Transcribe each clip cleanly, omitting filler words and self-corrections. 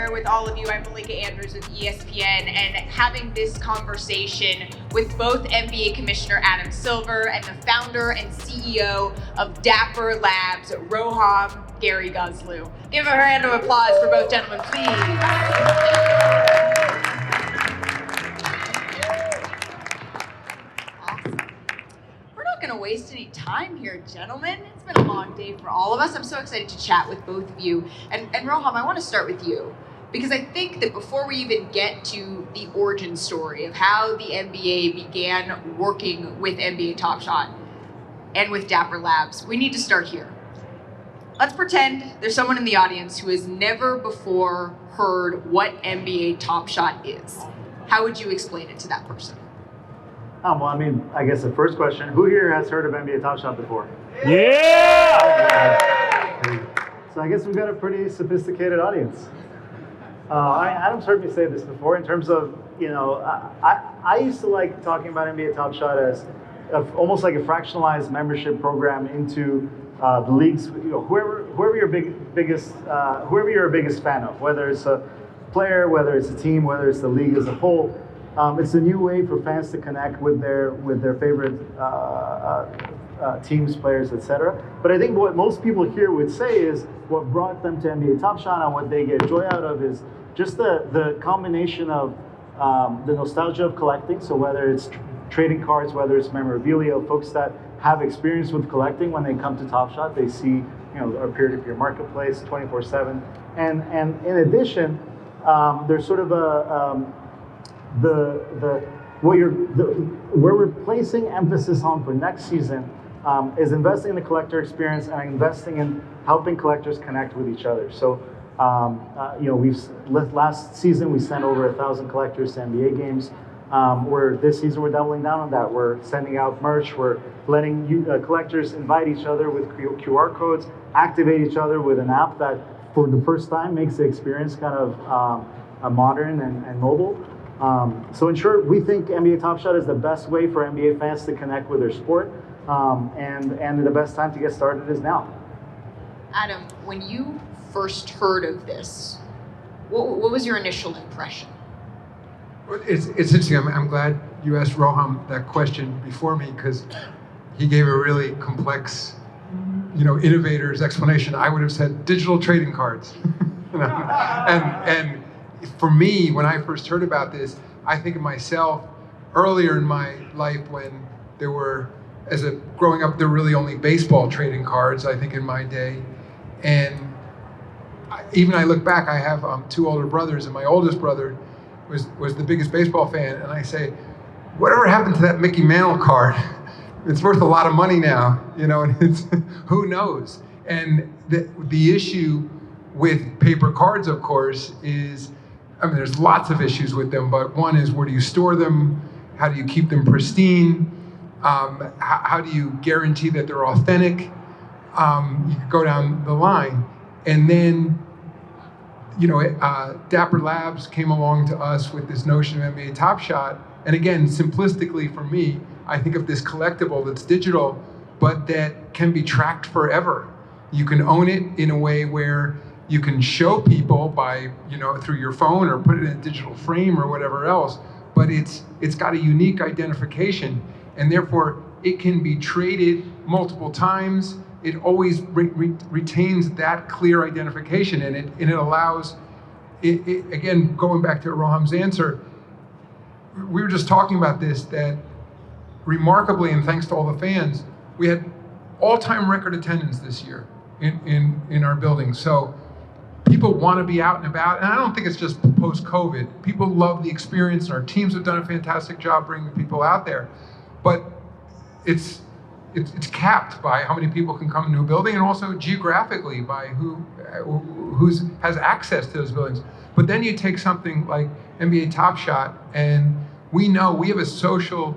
here with all of you. I'm Malika Andrews with ESPN, and having this conversation with both NBA Commissioner Adam Silver and the founder and CEO of Dapper Labs, Roham Gary Guzlu. Give a round of applause for both gentlemen, please. Awesome. We're not going to waste any time here, gentlemen. It's been a long day for all of us. I'm so excited to chat with both of you. And Roham, I want to start with you, because I think that before we even get to the origin story of how the NBA began working with NBA Top Shot and with Dapper Labs, we need to start here. Let's pretend there's someone in the audience who has never before heard what NBA Top Shot is. How would you explain it to that person? Well, I mean, I guess the first question, who here has heard of NBA Top Shot before? Yeah! So I guess we've got a pretty sophisticated audience. Adam's heard me say this before in terms of, I used to like talking about NBA Top Shot as almost like a fractionalized membership program into the leagues. Whoever you're a biggest fan of, whether it's a player, whether it's a team, whether it's the league as a whole. It's a new way for fans to connect with their favorite teams, players, etc. But I think what most people here would say is what brought them to NBA Top Shot and what they get joy out of is just the combination of the nostalgia of collecting. So whether it's trading cards, whether it's memorabilia, folks that have experience with collecting, when they come to Top Shot, they see our peer-to-peer marketplace 24/7, and in addition, there's sort of where we're placing emphasis on for next season is investing in the collector experience and investing in helping collectors connect with each other. So, last season we sent over 1,000 collectors to NBA games. This season we're doubling down on that. We're sending out merch. We're letting collectors invite each other with QR codes, activate each other with an app that, for the first time, makes the experience kind of modern and mobile. So in short, we think NBA Top Shot is the best way for NBA fans to connect with their sport, and the best time to get started is now. Adam, when you first heard of this, what was your initial impression? It's interesting. I'm glad you asked Roham that question before me, because he gave a really complex, innovator's explanation. I would have said digital trading cards. and for me, when I first heard about this, I think of myself earlier in my life when there were, growing up, there were really only baseball trading cards, I think, in my day. And I look back, I have two older brothers, and my oldest brother was the biggest baseball fan. And I say, whatever happened to that Mickey Mantle card? It's worth a lot of money now, and it's, who knows? And the issue with paper cards, of course, is, there's lots of issues with them, but one is, where do you store them? How do you keep them pristine? How do you guarantee that they're authentic? You could go down the line. And then, Dapper Labs came along to us with this notion of NBA Top Shot. And again, simplistically for me, I think of this collectible that's digital, but that can be tracked forever. You can own it in a way where you can show people by, through your phone or put it in a digital frame or whatever else, but it's got a unique identification, and therefore it can be traded multiple times. It always retains that clear identification, and it allows, again, going back to Roham's answer, we were just talking about this, that remarkably, and thanks to all the fans, we had all-time record attendance this year in our building. So people want to be out and about, and I don't think it's just post-COVID. People love the experience, and our teams have done a fantastic job bringing people out there. But it's capped by how many people can come into a building, and also geographically by who has access to those buildings. But then you take something like NBA Top Shot, and we know we have a social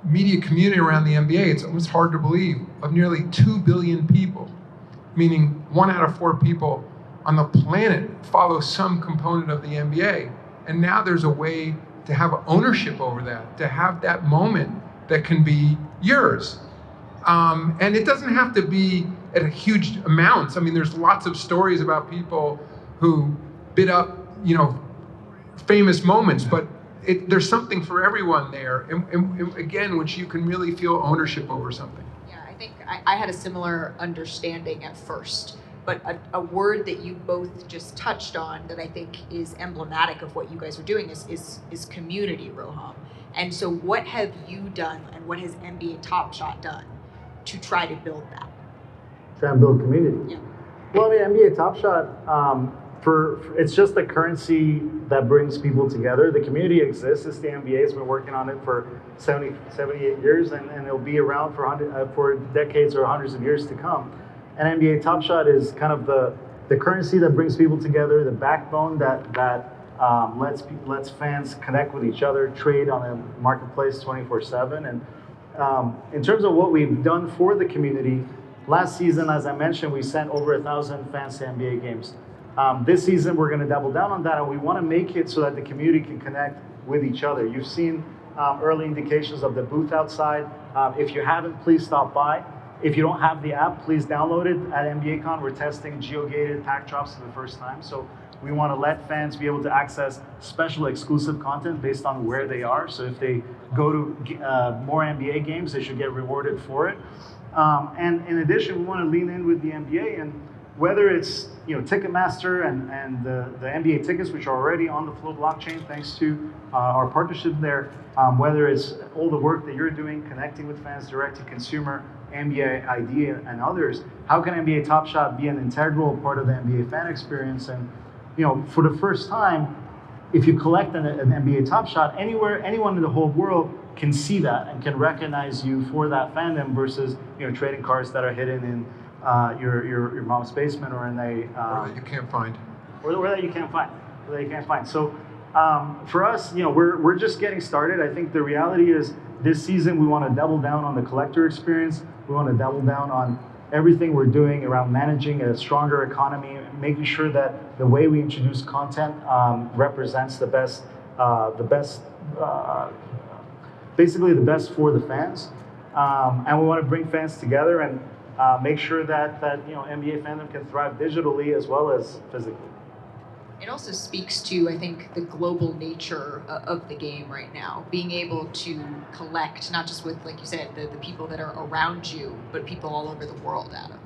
media community around the NBA, it's almost hard to believe, of nearly 2 billion people, meaning 1 out of 4 people on the planet follow some component of the NBA. And now there's a way to have ownership over that, to have that moment that can be yours. And it doesn't have to be at a huge amounts. I mean, there's lots of stories about people who bid up famous moments, but there's something for everyone there, and again, which you can really feel ownership over something. Yeah, I think I had a similar understanding at first, but a word that you both just touched on that I think is emblematic of what you guys are doing is community, Roham. And so what have you done and what has NBA Top Shot done to try to build that? Try and build community. Yeah. Well, I mean, NBA Top Shot, it's just a currency that brings people together. The community exists. It's the NBA. It's been working on it for 78 years, and it'll be around for decades or hundreds of years to come. And NBA Top Shot is kind of the currency that brings people together, the backbone that lets fans connect with each other, trade on the marketplace 24/7. And in terms of what we've done for the community, last season, as I mentioned, we sent over 1,000 fans to NBA games. This season, we're going to double down on that, and we want to make it so that the community can connect with each other. You've seen early indications of the booth outside. If you haven't, please stop by. If you don't have the app, please download it. At NBACon, we're testing geo-gated pack drops for the first time. So we want to let fans be able to access special exclusive content based on where they are. So if they go to more NBA games, they should get rewarded for it. And in addition, we want to lean in with the NBA, and whether it's Ticketmaster and the NBA tickets, which are already on the Flow blockchain thanks to our partnership there, whether it's all the work that you're doing connecting with fans direct to consumer, NBA ID and others, how can NBA Top Shot be an integral part of the NBA fan experience? And for the first time, if you collect an NBA Top Shot, anyone in the whole world can see that and can recognize you for that fandom versus trading cards that are hidden in your mom's basement or in a or that you can't find, or that you can't find. So for us, we're just getting started. I think the reality is this season we want to double down on the collector experience. We want to double down on everything we're doing around managing a stronger economy, making sure that the way we introduce content represents the best, basically the best for the fans. And we want to bring fans together and make sure that NBA fandom can thrive digitally as well as physically. It also speaks to, I think, the global nature of the game right now, being able to collect, not just with, like you said, the people that are around you, but people all over the world, Adam.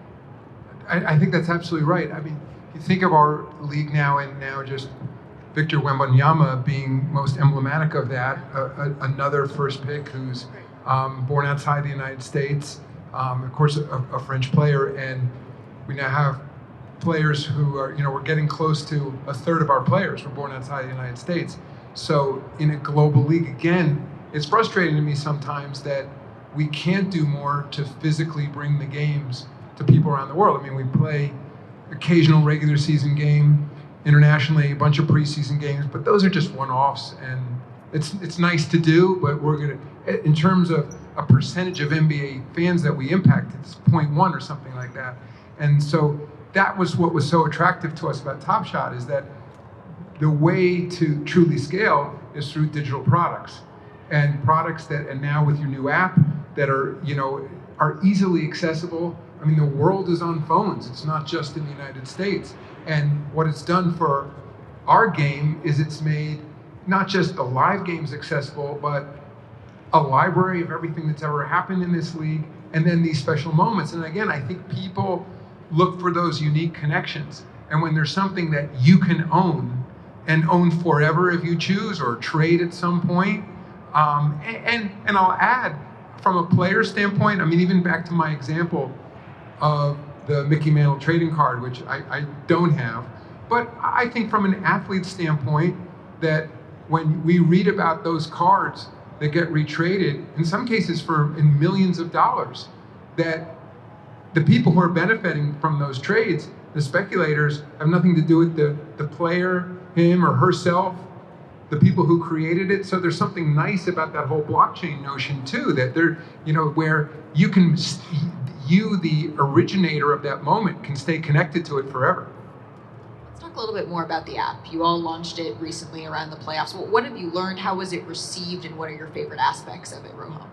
I think that's absolutely right. I mean, you think of our league now, and now just Victor Wembanyama being most emblematic of that, another first pick who's born outside the United States, of course, a French player, and we now have players who are, we're getting close to a third of our players were born outside the United States. So in a global league, again, it's frustrating to me sometimes that we can't do more to physically bring the games to people around the world. I mean, we play occasional regular season game internationally, a bunch of preseason games, but those are just one-offs, and it's nice to do, but we're gonna, in terms of a percentage of NBA fans that we impact, it's 0.1 or something like that. And so that was what was so attractive to us about Top Shot, is that the way to truly scale is through digital products, and products that, and now with your new app, that are, are easily accessible. I mean, the world is on phones. It's not just in the United States. And what it's done for our game is it's made not just the live games accessible, but a library of everything that's ever happened in this league, and then these special moments. And again, I think people look for those unique connections. And when there's something that you can own, and own forever if you choose, or trade at some point, and I'll add, from a player standpoint, I mean, even back to my example of the Mickey Mantle trading card, which I don't have, but I think from an athlete standpoint, that when we read about those cards that get retraded, in some cases in millions of dollars, that the people who are benefiting from those trades, the speculators, have nothing to do with the player, him or herself, the people who created it. So there's something nice about that whole blockchain notion too, that they're, where you can, you, the originator of that moment, can stay connected to it forever. Let's talk a little bit more about the app. You all launched it recently around the playoffs. What have you learned? How was it received? And what are your favorite aspects of it, Roham?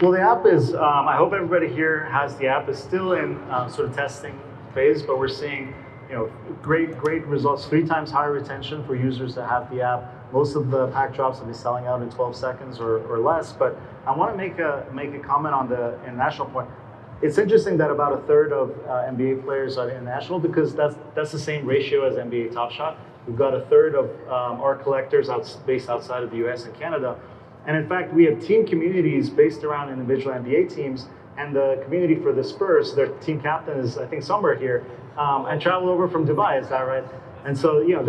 Well, the app is, I hope everybody here has the app. It's still in sort of testing phase, but we're seeing great results, 3 times higher retention for users that have the app. Most of the pack drops will be selling out in 12 seconds or less. But I want to make a comment on the international point. It's interesting that about a third of NBA players are international, because that's the same ratio as NBA Top Shot. We've got a third of our collectors based outside of the US and Canada. And in fact, we have team communities based around individual NBA teams, and the community for the Spurs, their team captain is, I think, somewhere here, and traveled over from Dubai. Is that right? And so, you're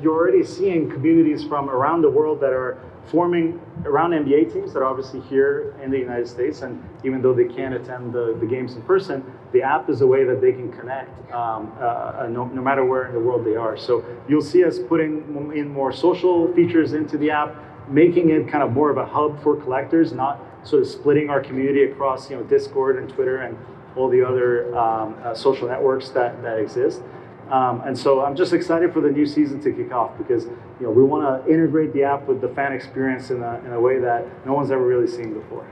already seeing communities from around the world that are forming around NBA teams that are obviously here in the United States. And even though they can't attend the games in person, the app is a way that they can connect no matter where in the world they are. So you'll see us putting in more social features into the app, making it kind of more of a hub for collectors, not sort of splitting our community across Discord and Twitter and all the other social networks that exist. And so I'm just excited for the new season to kick off, because we want to integrate the app with the fan experience in a way that no one's ever really seen before.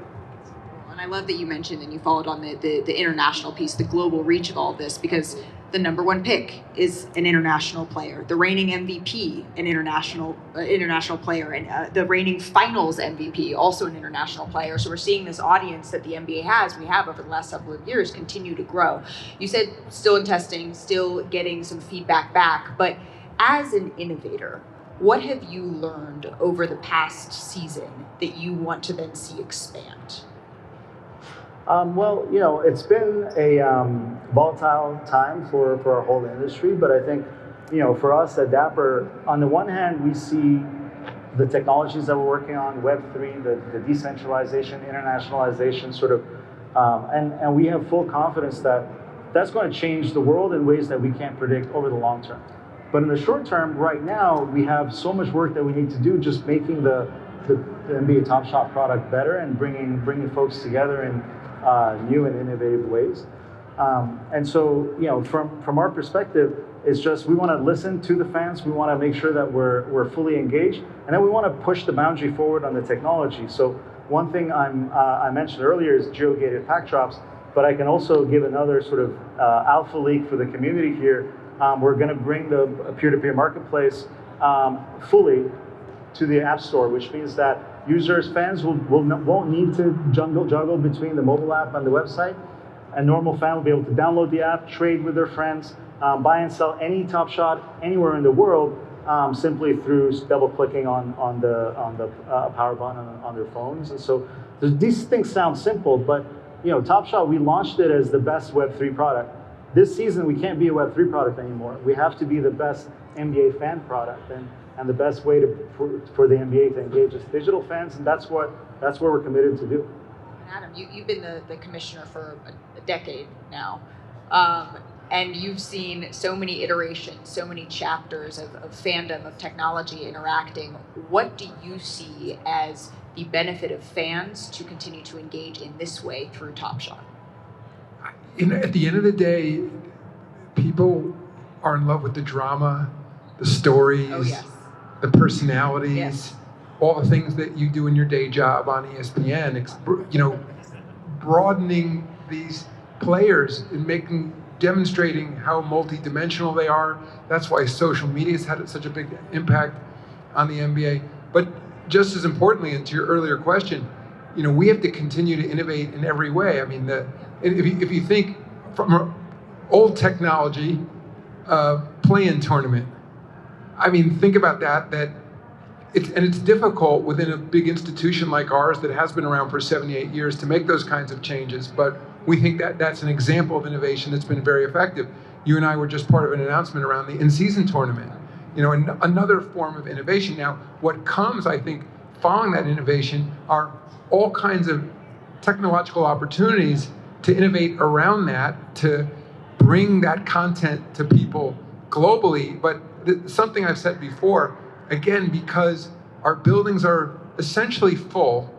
And I love that you mentioned and you followed on the international piece, the global reach of all this, because the number one pick is an international player, the reigning MVP, an international player, and the reigning finals MVP, also an international player. So we're seeing this audience that the NBA we have over the last several years, continue to grow. You said still in testing, still getting some feedback back, but as an innovator, what have you learned over the past season that you want to then see expand? Well, it's been a volatile time for our whole industry, but I think, for us at Dapper, on the one hand, we see the technologies that we're working on, Web3, the decentralization, internationalization, sort of, and we have full confidence that that's going to change the world in ways that we can't predict over the long term. But in the short term, right now, we have so much work that we need to do, just making the NBA Top Shot product better and bringing folks together in new and innovative ways. And so, from our perspective, it's just we want to listen to the fans. We want to make sure that we're fully engaged, and then we want to push the boundary forward on the technology. So one thing I mentioned earlier is geo-gated pack drops, but I can also give another sort of alpha leak for the community here. We're going to bring the peer-to-peer marketplace fully to the App Store, which means that fans won't need to juggle between the mobile app and the website. A normal fan will be able to download the app, trade with their friends, buy and sell any Top Shot anywhere in the world, simply through double-clicking on the power button on their phones. And so these things sound simple, but Top Shot, we launched it as the best Web3 product. This season, we can't be a Web3 product anymore. We have to be the best NBA fan product, and the best way for the NBA to engage its digital fans, and that's what we're committed to do. Adam, you've been the commissioner for a decade now, and you've seen so many iterations, so many chapters of fandom, of technology interacting. What do you see as the benefit of fans to continue to engage in this way through Top Shot? At the end of the day, people are in love with the drama, the stories, oh, yes. the personalities, yes. all the things that you do in your day job on ESPN. Broadening these players and demonstrating how multidimensional they are. That's why social media has had such a big impact on the NBA. But just as importantly, and to your earlier question, we have to continue to innovate in every way. I mean, if you think from old technology, play-in tournament. I mean, think about that. It's difficult within a big institution like ours that has been around for 78 years to make those kinds of changes. But we think that that's an example of innovation that's been very effective. You and I were just part of an announcement around the in-season tournament. Another form of innovation. Now, what comes, I think, following that innovation are all kinds of technological opportunities to innovate around that, to bring that content to people globally. But something I've said before, again, because our buildings are essentially full,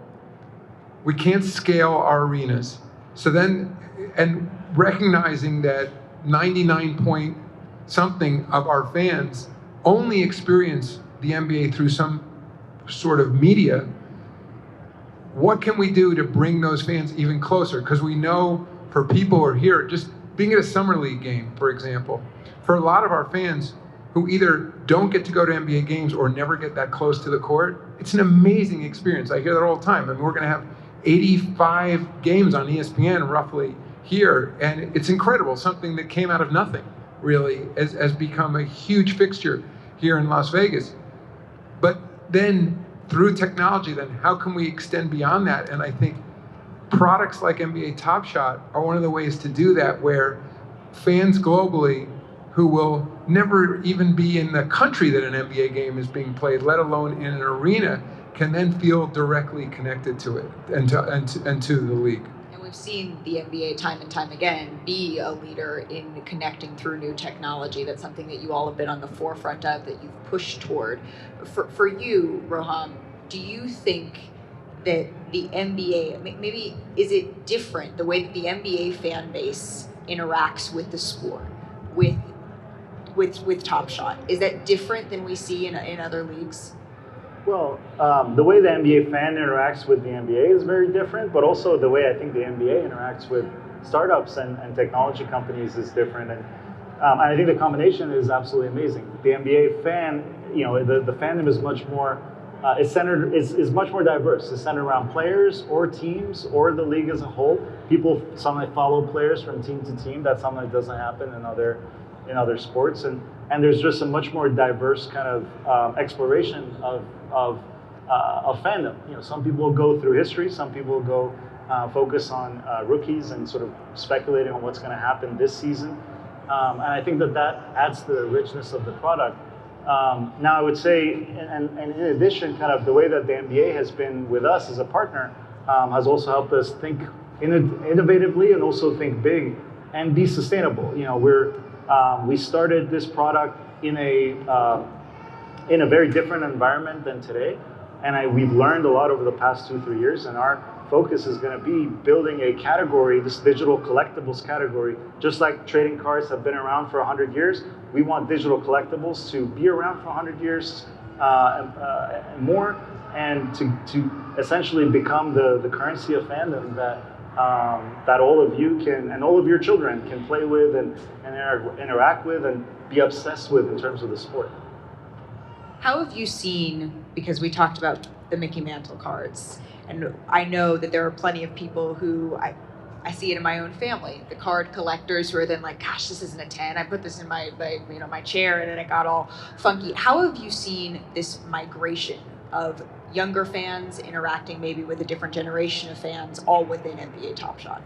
we can't scale our arenas. So then, and recognizing that 99 point something of our fans only experience the NBA through some sort of media, what can we do to bring those fans even closer? Because we know for people who are here, just being at a summer league game, for example, for a lot of our fans who either don't get to go to NBA games or never get that close to the court, it's an amazing experience. I hear that all the time. I mean, we're going to have 85 games on ESPN roughly here, and it's incredible. Something that came out of nothing, really, has become a huge fixture here in Las Vegas. But then through technology, then how can we extend beyond that? And I think products like NBA Top Shot are one of the ways to do that, where fans globally who will never even be in the country that an NBA game is being played, let alone in an arena, can then feel directly connected to it and to the league. And we've seen the NBA time and time again be a leader in connecting through new technology. That's something that you all have been on the forefront of, that you've pushed toward. For you, Roham, do you think that the NBA, maybe is it different, the way that the NBA fan base interacts with the sport, with Top Shot? Is that different than we see in other leagues? Well, the way the NBA fan interacts with the NBA is very different, but also the way I think the NBA interacts with startups and technology companies is different. And I think the combination is absolutely amazing. The NBA fan, the fandom is much more, is much more diverse. It's centered around players or teams or the league as a whole. People sometimes follow players from team to team. That's something that doesn't happen in other sports. And there's just a much more diverse kind of exploration of fandom. Some people will go through history. Some people will go focus on rookies and sort of speculating on what's going to happen this season. And I think that adds to the richness of the product. Now, I would say, and in addition, kind of the way that the NBA has been with us as a partner has also helped us think innovatively and also think big and be sustainable. We started this product in a very different environment than today, and we've learned a lot over the past 2-3 years, and our focus is going to be building a category, this digital collectibles category. Just like trading cards have been around for 100 years, we want digital collectibles to be around for 100 years and more, and to essentially become the currency of fandom that all of you can, and all of your children can play with and interact with and be obsessed with in terms of the sport. How have you seen, because we talked about the Mickey Mantle cards, and I know that there are plenty of people who, I see it in my own family, the card collectors who are then like, gosh, this isn't a 10, I put this in my chair and then it got all funky. How have you seen this migration of younger fans interacting maybe with a different generation of fans, all within NBA Top Shot?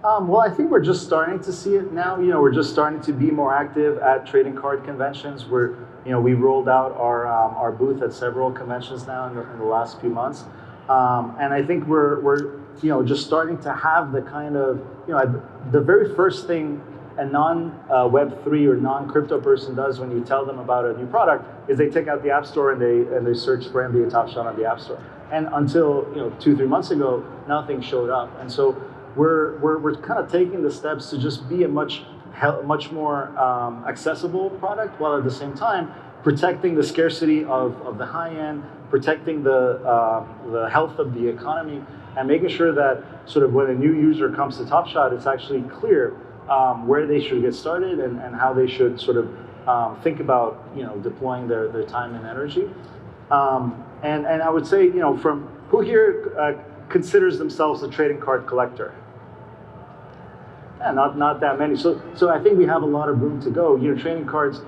Well, I think we're just starting to see it now. We're just starting to be more active at trading card conventions. We rolled out our booth at several conventions now in the last few months, and I think we're just starting to have the kind of the very first thing a non-Web3 or non-crypto person does when you tell them about a new product is they take out the App Store and they search for NBA Top Shot on the App Store. And until 2-3 months ago, nothing showed up. And so we're kind of taking the steps to just be a much more accessible product, while at the same time protecting the scarcity of the high end, protecting the health of the economy, and making sure that sort of when a new user comes to Top Shot, it's actually clear where they should get started and how they should sort of think about deploying their time and energy. And I would say, from who here considers themselves a trading card collector? Yeah, not that many. So I think we have a lot of room to go. Trading cards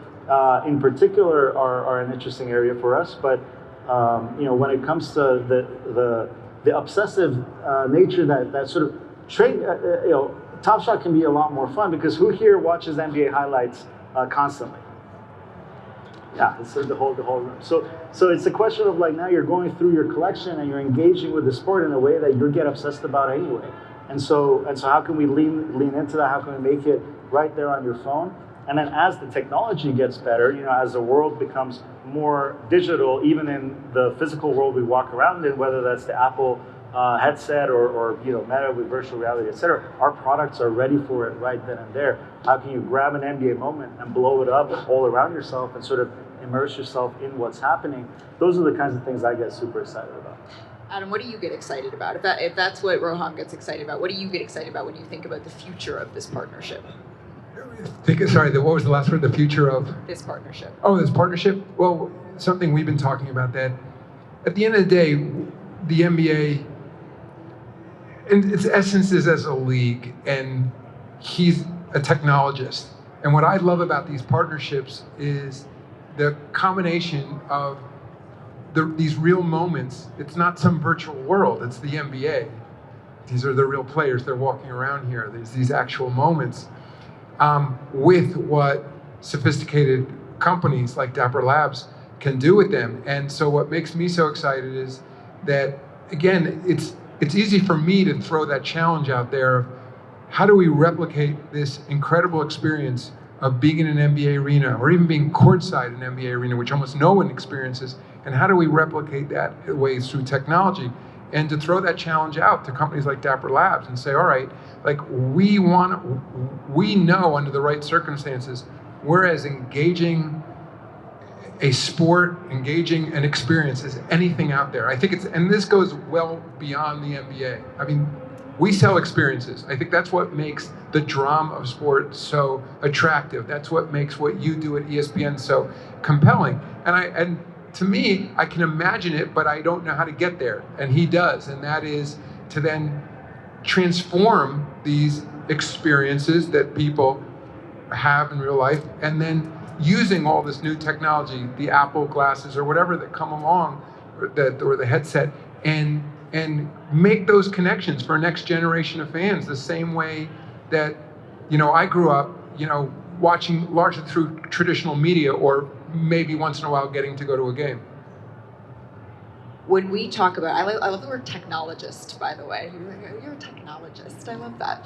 in particular are an interesting area for us, but when it comes to the obsessive nature that sort of trade, Top Shot can be a lot more fun, because who here watches NBA highlights constantly? Yeah, it's the whole room. So it's a question of like, now you're going through your collection and you're engaging with the sport in a way that you get obsessed about anyway. And so how can we lean into that? How can we make it right there on your phone? And then as the technology gets better, as the world becomes more digital, even in the physical world we walk around in, whether that's the Apple headset or Meta with virtual reality, et cetera, our products are ready for it right then and there. How can you grab an NBA moment and blow it up all around yourself and sort of immerse yourself in what's happening? Those are the kinds of things I get super excited about. Adam, what do you get excited about? If that's what Roham gets excited about, what do you get excited about when you think about the future of this partnership? Sorry, what was the last word? The future of? This partnership. Oh, this partnership? Well, something we've been talking about, that at the end of the day, the NBA, in its essence, is as a league, and he's a technologist. And what I love about these partnerships is the combination of these real moments. It's not some virtual world, it's the NBA. These are the real players, they're walking around here. There's these actual moments with what sophisticated companies like Dapper Labs can do with them. And so what makes me so excited is that, again, it's easy for me to throw that challenge out there of how do we replicate this incredible experience of being in an NBA arena, or even being courtside in an NBA arena, which almost no one experiences, and how do we replicate that ways through technology? And to throw that challenge out to companies like Dapper Labs and say, all right, like we know under the right circumstances, we're as engaging a sport, engaging an experience as anything out there. I think and this goes well beyond the NBA. I mean, we sell experiences. I think that's what makes the drama of sport so attractive. That's what makes what you do at ESPN so compelling. And to me, I can imagine it, but I don't know how to get there. And he does, and that is to then transform these experiences that people have in real life, and then using all this new technology, the Apple glasses or whatever that come along, or the headset, and make those connections for a next generation of fans, the same way that, I grew up, watching largely through traditional media, or maybe once in a while getting to go to a game. When we talk about, I love the word technologist, by the way. You're a technologist. I love that.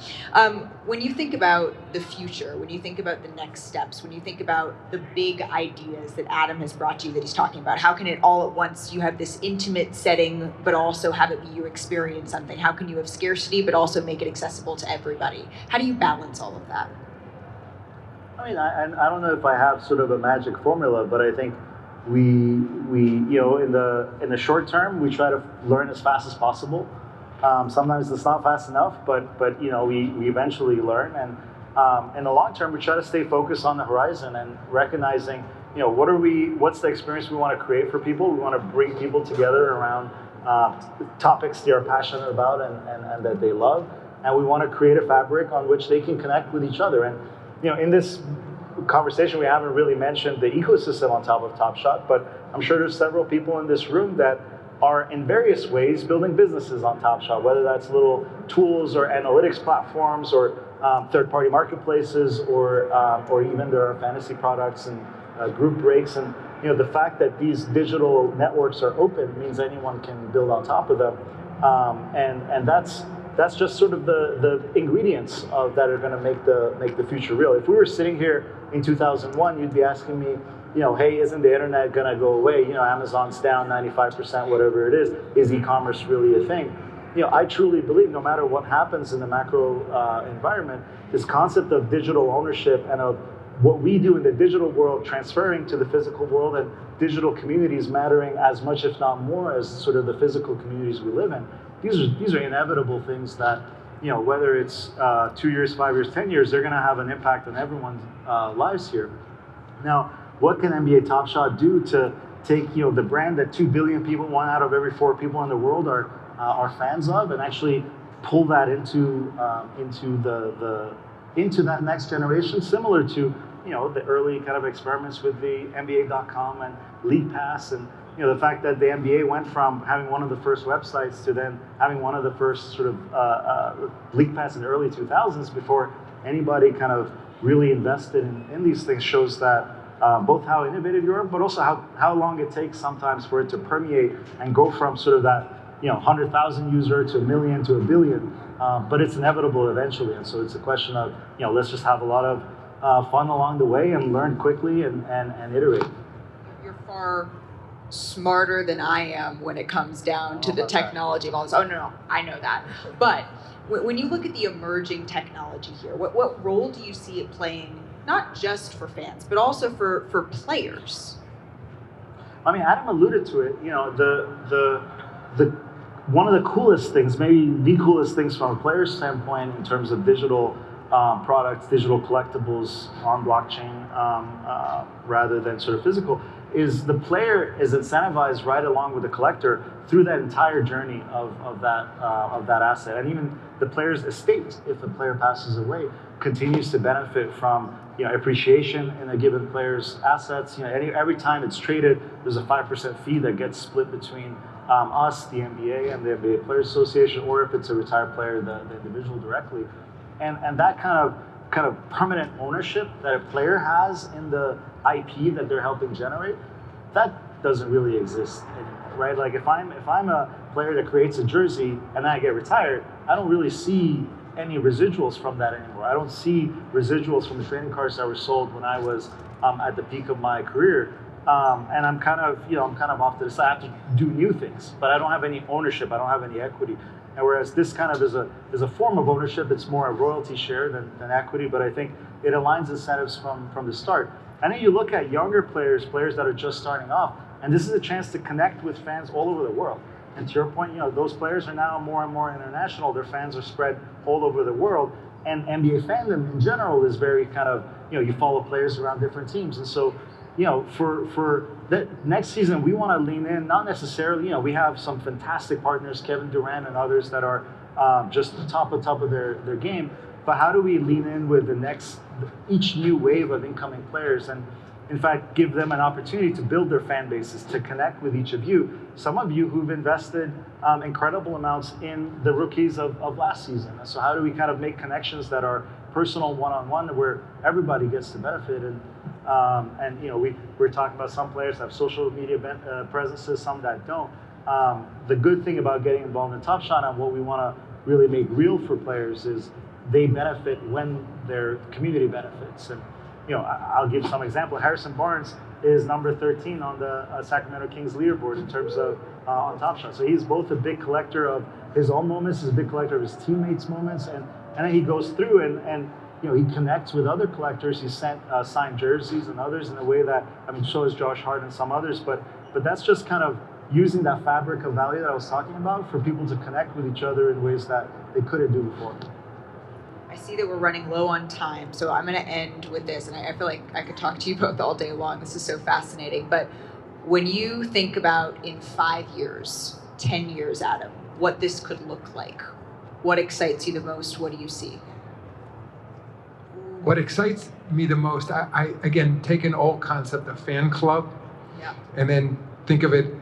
When you think about the future, when you think about the next steps, when you think about the big ideas that Adam has brought to you that he's talking about, how can it all at once, you have this intimate setting, but also have it be you experience something? How can you have scarcity, but also make it accessible to everybody? How do you balance all of that? I mean, I don't know if I have sort of a magic formula, but I think we in the short term, we try to learn as fast as possible. Sometimes it's not fast enough, but we eventually learn. And in the long term, we try to stay focused on the horizon and recognizing, what's the experience we want to create for people. We want to bring people together around topics they are passionate about and that they love. And we want to create a fabric on which they can connect with each other. And in this conversation, we haven't really mentioned the ecosystem on top of Top Shot, but I'm sure there's several people in this room that are in various ways building businesses on Top Shot, whether that's little tools or analytics platforms or third-party marketplaces, or even there are fantasy products and group breaks. And the fact that these digital networks are open means anyone can build on top of them, and that's just sort of the ingredients of that are going to make the future real. If we were sitting here in 2001, you'd be asking me, hey, isn't the internet going to go away? Amazon's down 95%, whatever it is. Is e-commerce really a thing? I truly believe no matter what happens in the macro environment, this concept of digital ownership and of what we do in the digital world transferring to the physical world, and digital communities mattering as much, if not more, as sort of the physical communities we live in. These are inevitable things that, whether it's 2 years, 5 years, 10 years, they're going to have an impact on everyone's lives here. Now, what can NBA Top Shot do to take the brand that 2 billion people, 1 out of every 4 people in the world are fans of, and actually pull that into that next generation, similar to the early kind of experiments with the NBA.com and League Pass, and the fact that the NBA went from having one of the first websites to then having one of the first sort of League Pass in the early 2000s before anybody kind of really invested in these things, shows that both how innovative you are, but also how long it takes sometimes for it to permeate and go from sort of that 100,000 user to 1 million to 1 billion. But it's inevitable eventually, and so it's a question of let's just have a lot of fun along the way and learn quickly and iterate. You're far smarter than I am when it comes down to the technology of all this. Oh, no, I know that. But when you look at the emerging technology here, what role do you see it playing, not just for fans, but also for players? I mean, Adam alluded to it. one of the coolest things, maybe the coolest things from a player standpoint in terms of digital products, digital collectibles on blockchain rather than sort of physical, is the player is incentivized right along with the collector through that entire journey of that asset. And even the player's estate, if the player passes away, continues to benefit from appreciation in a given player's assets. Every time it's traded, there's a 5% fee that gets split between us, the NBA, and the NBA Players Association, or if it's a retired player, the individual directly. And that kind of permanent ownership that a player has in the IP that they're helping generate, that doesn't really exist anymore, right? Like if I'm a player that creates a jersey and then I get retired, I don't really see any residuals from that anymore. I don't see residuals from the trading cards that were sold when I was at the peak of my career. And I'm kind of off to the side. I have to do new things, but I don't have any ownership. I don't have any equity. And whereas this kind of is a form of ownership, it's more a royalty share than equity. But I think it aligns incentives from the start. And then you look at younger players that are just starting off, and this is a chance to connect with fans all over the world. And to your point, those players are now more and more international. Their fans are spread all over the world. And NBA fandom in general is very kind of, you follow players around different teams. And so, for the next season, we want to lean in, not necessarily, we have some fantastic partners, Kevin Durant and others that are just the top of their game. But how do we lean in with each new wave of incoming players and, in fact, give them an opportunity to build their fan bases, to connect with each of you. Some of you who've invested incredible amounts in the rookies of last season. So how do we kind of make connections that are personal, one-on-one, where everybody gets to benefit? And we're talking about some players have social media presences, some that don't. The good thing about getting involved in Top Shot and what we want to really make real for players is they benefit when their community benefits. And I'll give some example. Harrison Barnes is number 13 on the Sacramento Kings leaderboard in terms of on Top Shot. So he's both a big collector of his own moments, he's a big collector of his teammates' moments, and then he goes through and he connects with other collectors. He sent signed jerseys and others in a way that, so is Josh Hart and some others, but that's just kind of using that fabric of value that I was talking about for people to connect with each other in ways that they couldn't do before. I see that we're running low on time, so I'm going to end with this, and I feel like I could talk to you both all day long. This is so fascinating. But when you think about in 5 years, 10 years, Adam, what this could look like, what excites you the most? What do you see? What excites me the most, I again, take an old concept of fan club, and then think of it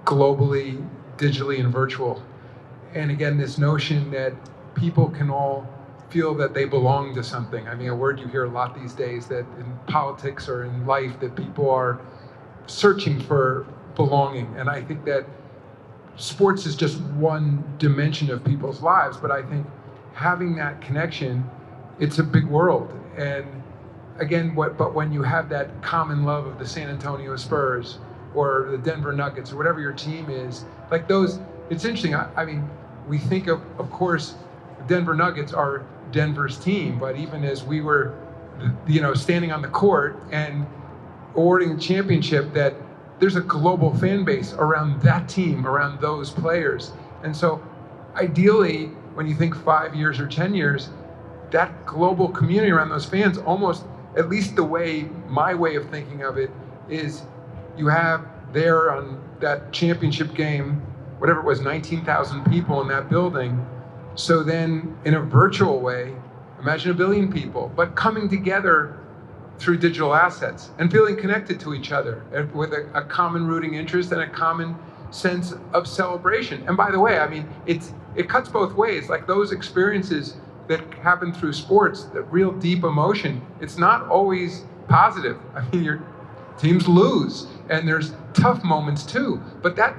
globally, digitally, and virtual. And again, this notion that people can all feel that they belong to something. A word you hear a lot these days, that in politics or in life, that people are searching for belonging. And I think that sports is just one dimension of people's lives, but I think having that connection, it's a big world. And again, but when you have that common love of the San Antonio Spurs or the Denver Nuggets or whatever your team is, like those, it's interesting. We think of course, Denver Nuggets are Denver's team, but even as we were, standing on the court and awarding the championship, that there's a global fan base around that team, around those players. And so ideally, when you think 5 years or 10 years, that global community around those fans, almost, at least my way of thinking of it, is you have there on that championship game, whatever it was, 19,000 people in that building. So then in a virtual way, imagine 1 billion people, but coming together through digital assets and feeling connected to each other with a common rooting interest and a common sense of celebration. And by the way, it cuts both ways. Like those experiences that happen through sports, that real deep emotion, it's not always positive. Your teams lose and there's tough moments too, but that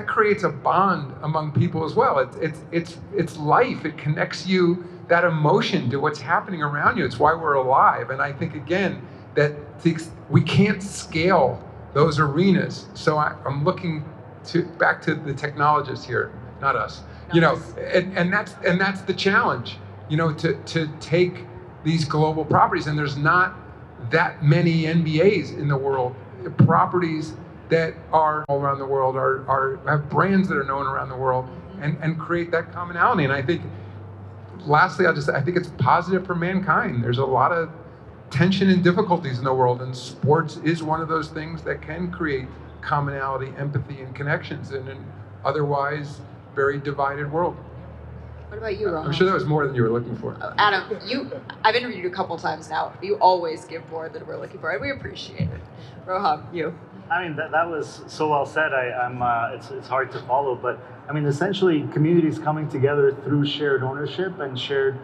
creates a bond among people as well. It's life. It connects you, that emotion, to what's happening around you. It's why we're alive. And I think again that we can't scale those arenas. So I'm looking back to the technologists here, not us. And that's the challenge. To take these global properties, and there's not that many NBAs in the world, properties that are all around the world, have brands that are known around the world, and create that commonality. And I think, lastly, I think it's positive for mankind. There's a lot of tension and difficulties in the world, and sports is one of those things that can create commonality, empathy, and connections in an otherwise very divided world. What about you, Rohan? I'm sure that was more than you were looking for. Adam, I've interviewed you a couple times now. You always give more than we're looking for, and we appreciate it. Rohan, you. I mean, that was so well said. It's hard to follow, but I mean, essentially, communities coming together through shared ownership and shared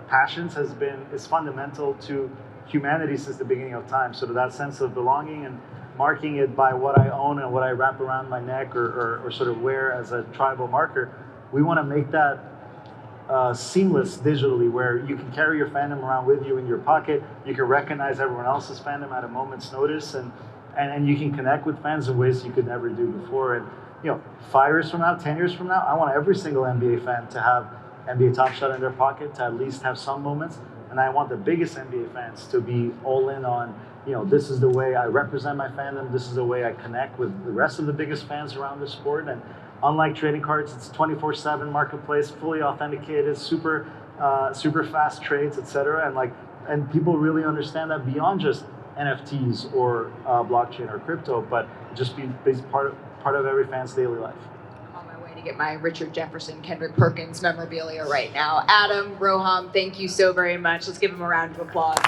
passions is fundamental to humanity since the beginning of time. So that sense of belonging and marking it by what I own and what I wrap around my neck or sort of wear as a tribal marker, we want to make that seamless digitally, where you can carry your fandom around with you in your pocket. You can recognize everyone else's fandom at a moment's notice, and you can connect with fans in ways you could never do before. And 5 years from now, 10 years from now, I want every single NBA fan to have NBA Top Shot in their pocket, to at least have some moments. And I want the biggest NBA fans to be all in on, this is the way I represent my fandom. This is the way I connect with the rest of the biggest fans around the sport. And unlike trading cards, it's 24/7 marketplace, fully authenticated, super fast trades, etc. And people really understand that beyond just NFTs or blockchain or crypto, but just be part of every fan's daily life. I'm on my way to get my Richard Jefferson, Kendrick Perkins memorabilia right now. Adam, Rohan, thank you so very much. Let's give him a round of applause.